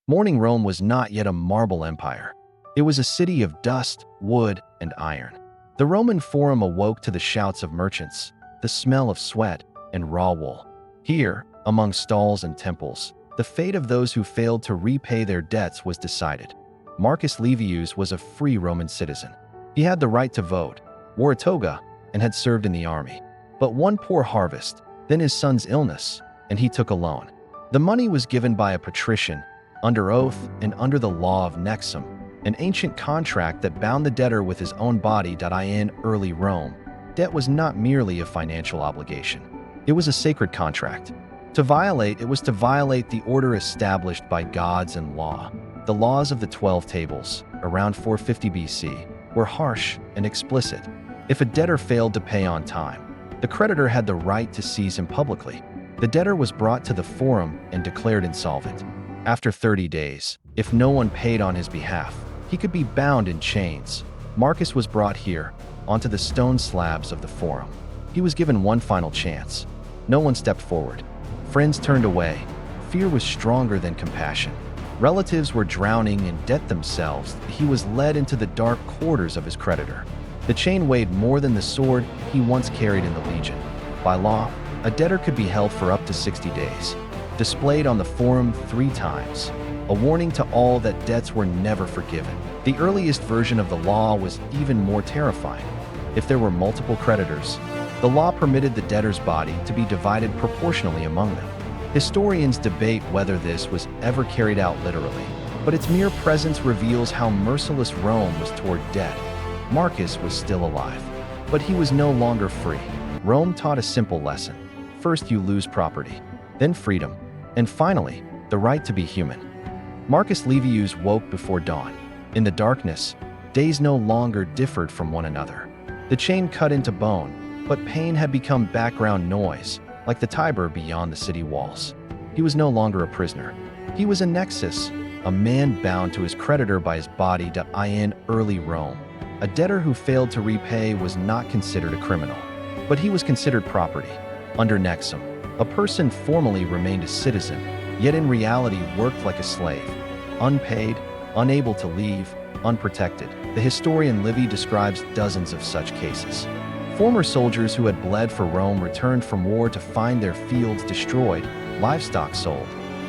Morning Rome was not yet a marble empire. It was a city of dust, wood, and iron. The Roman Forum awoke to the shouts of merchants, the smell of sweat, and raw wool. Here, among stalls and temples, the fate of those who failed to repay their debts was decided. Marcus Livius was a free Roman citizen. He had the right to vote, wore a toga, and had served in the army. But one poor harvest, then his son's illness, and he took a loan. The money was given by a patrician, under oath and under the law of nexum, an ancient contract that bound the debtor with his own body. In early Rome, debt was not merely a financial obligation. It was a sacred contract. To violate it was to violate the order established by gods and law. The laws of the 12 tables, around 450 BC, were harsh and explicit. If a debtor failed to pay on time, the creditor had the right to seize him publicly. The debtor was brought to the forum and declared insolvent. After 30 days, if no one paid on his behalf, he could be bound in chains. Marcus was brought here, onto the stone slabs of the forum. He was given one final chance. No one stepped forward. Friends turned away. Fear was stronger than compassion. Relatives were drowning in debt themselves. He was led into the dark quarters of his creditor. The chain weighed more than the sword he once carried in the legion. By law, a debtor could be held for up to 60 days. Displayed on the forum 3 times, a warning to all that debts were never forgiven. The earliest version of the law was even more terrifying. If there were multiple creditors, the law permitted the debtor's body to be divided proportionally among them. Historians debate whether this was ever carried out literally, but its mere presence reveals how merciless Rome was toward debt. Marcus was still alive, but he was no longer free. Rome taught a simple lesson. First you lose property, then freedom, and finally, the right to be human. Marcus Livius woke before dawn. In the darkness, days no longer differed from one another. The chain cut into bone, but pain had become background noise, like the Tiber beyond the city walls. He was no longer a prisoner. He was a nexus, a man bound to his creditor by his body. In early Rome, a debtor who failed to repay was not considered a criminal, but he was considered property. Under nexum, a person formally remained a citizen, yet in reality worked like a slave, unpaid, unable to leave, unprotected. The historian Livy describes dozens of such cases. Former soldiers who had bled for Rome returned from war to find their fields destroyed, livestock sold,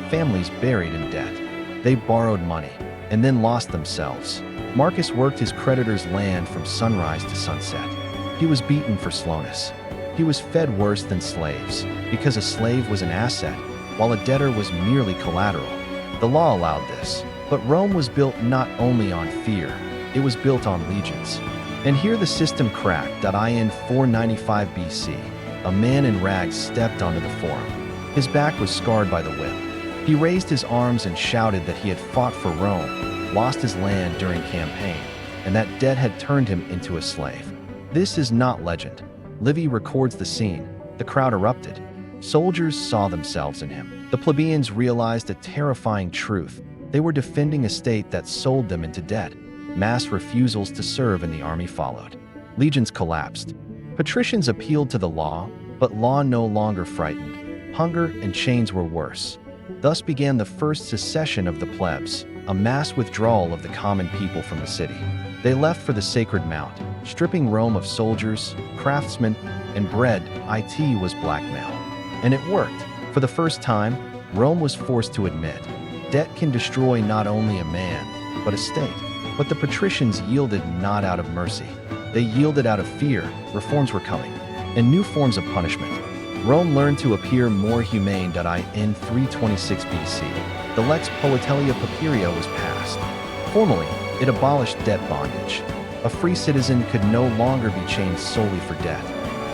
families buried in debt. They borrowed money and then lost themselves. Marcus worked his creditor's land from sunrise to sunset. He was beaten for slowness. He was fed worse than slaves, because a slave was an asset, while a debtor was merely collateral. The law allowed this, but Rome was built not only on fear, it was built on legions. And here the system cracked. In 495 BC, a man in rags stepped onto the forum. His back was scarred by the whip. He raised his arms and shouted that he had fought for Rome, lost his land during campaign, and that debt had turned him into a slave. This is not legend. Livy records the scene. The crowd erupted. Soldiers saw themselves in him. The plebeians realized a terrifying truth. They were defending a state that sold them into debt. Mass refusals to serve in the army followed. Legions collapsed. Patricians appealed to the law, but law no longer frightened. Hunger and chains were worse. Thus began the First Secession of the Plebs, a mass withdrawal of the common people from the city. They left for the Sacred Mount, stripping Rome of soldiers, craftsmen, and bread. It was blackmail. And it worked. For the first time, Rome was forced to admit, debt can destroy not only a man, but a state. But the patricians yielded not out of mercy. They yielded out of fear. Reforms were coming, and new forms of punishment. Rome learned to appear more humane. In 326 BC, the Lex Politelia Papiria was passed. Formally, it abolished debt bondage. A free citizen could no longer be chained solely for debt.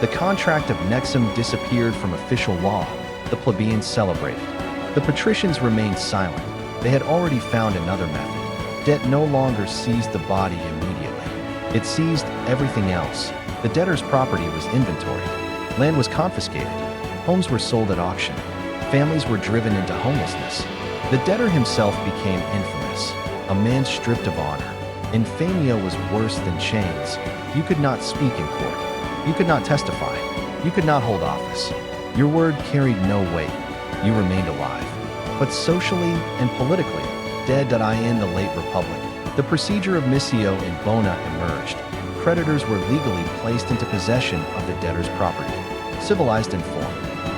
The contract of nexum disappeared from official law. The plebeians celebrated. The patricians remained silent. They had already found another method. Debt no longer seized the body immediately. It seized everything else. The debtor's property was inventoried. Land was confiscated. Homes were sold at auction. Families were driven into homelessness. The debtor himself became infamous, a man stripped of honor. Infamia was worse than chains. You could not speak in court. You could not testify. You could not hold office. Your word carried no weight. You remained alive. But socially and politically, in the late Republic, the procedure of missio in bona emerged. Creditors were legally placed into possession of the debtor's property. Civilized in form,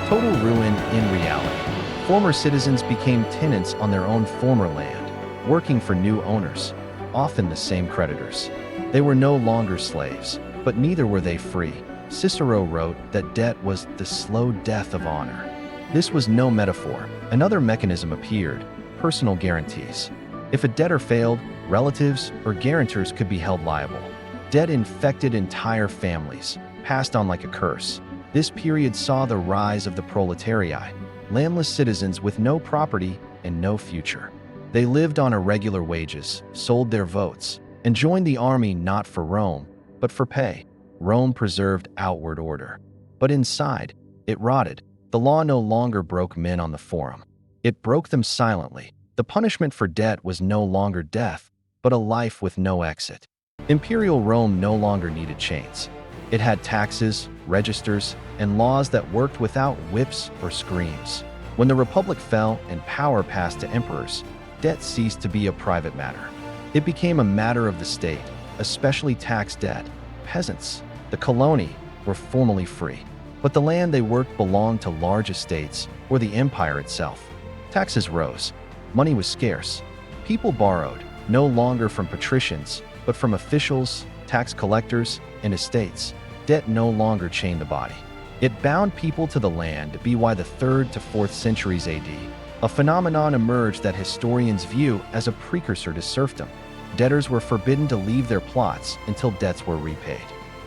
total ruin in reality. Former citizens became tenants on their own former land, working for new owners, often the same creditors. They were no longer slaves, but neither were they free. Cicero wrote that debt was the slow death of honor. This was no metaphor. Another mechanism appeared: personal guarantees. If a debtor failed, relatives or guarantors could be held liable. Debt infected entire families, passed on like a curse. This period saw the rise of the proletariat, landless citizens with no property and no future. They lived on irregular wages, sold their votes, and joined the army not for Rome, but for pay. Rome preserved outward order, but inside, it rotted. The law no longer broke men on the forum. It broke them silently. The punishment for debt was no longer death, but a life with no exit. Imperial Rome no longer needed chains. It had taxes, registers, and laws that worked without whips or screams. When the Republic fell and power passed to emperors, debt ceased to be a private matter. It became a matter of the state, especially tax debt. Peasants, the coloni, were formally free, but the land they worked belonged to large estates or the empire itself. Taxes rose. Money was scarce. People borrowed, no longer from patricians, but from officials, tax collectors, and estates. Debt no longer chained the body. It bound people to the land. By the 3rd to 4th centuries AD, a phenomenon emerged that historians view as a precursor to serfdom. Debtors were forbidden to leave their plots until debts were repaid.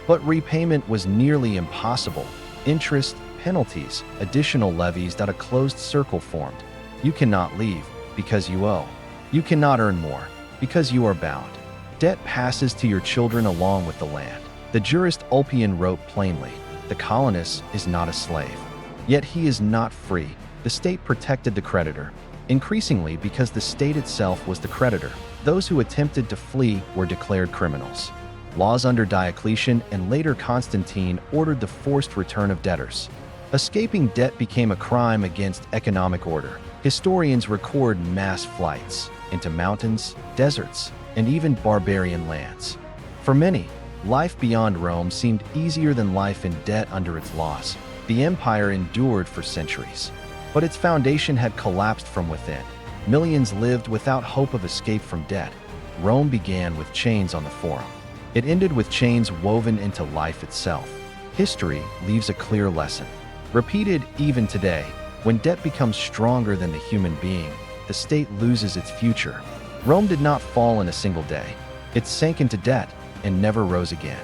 But repayment was nearly impossible. Interest, penalties, additional levies that a closed circle formed. You cannot leave because you owe. You cannot earn more because you are bound. Debt passes to your children along with the land. The jurist Ulpian wrote plainly, the colonist is not a slave. Yet he is not free. The state protected the creditor, increasingly because the state itself was the creditor. Those who attempted to flee were declared criminals. Laws under Diocletian and later Constantine ordered the forced return of debtors. Escaping debt became a crime against economic order. Historians record mass flights into mountains, deserts, and even barbarian lands. For many, life beyond Rome seemed easier than life in debt under its laws. The empire endured for centuries, but its foundation had collapsed from within. Millions lived without hope of escape from debt. Rome began with chains on the forum. It ended with chains woven into life itself. History leaves a clear lesson. Repeated even today, when debt becomes stronger than the human being, the state loses its future. Rome did not fall in a single day. It sank into debt and never rose again.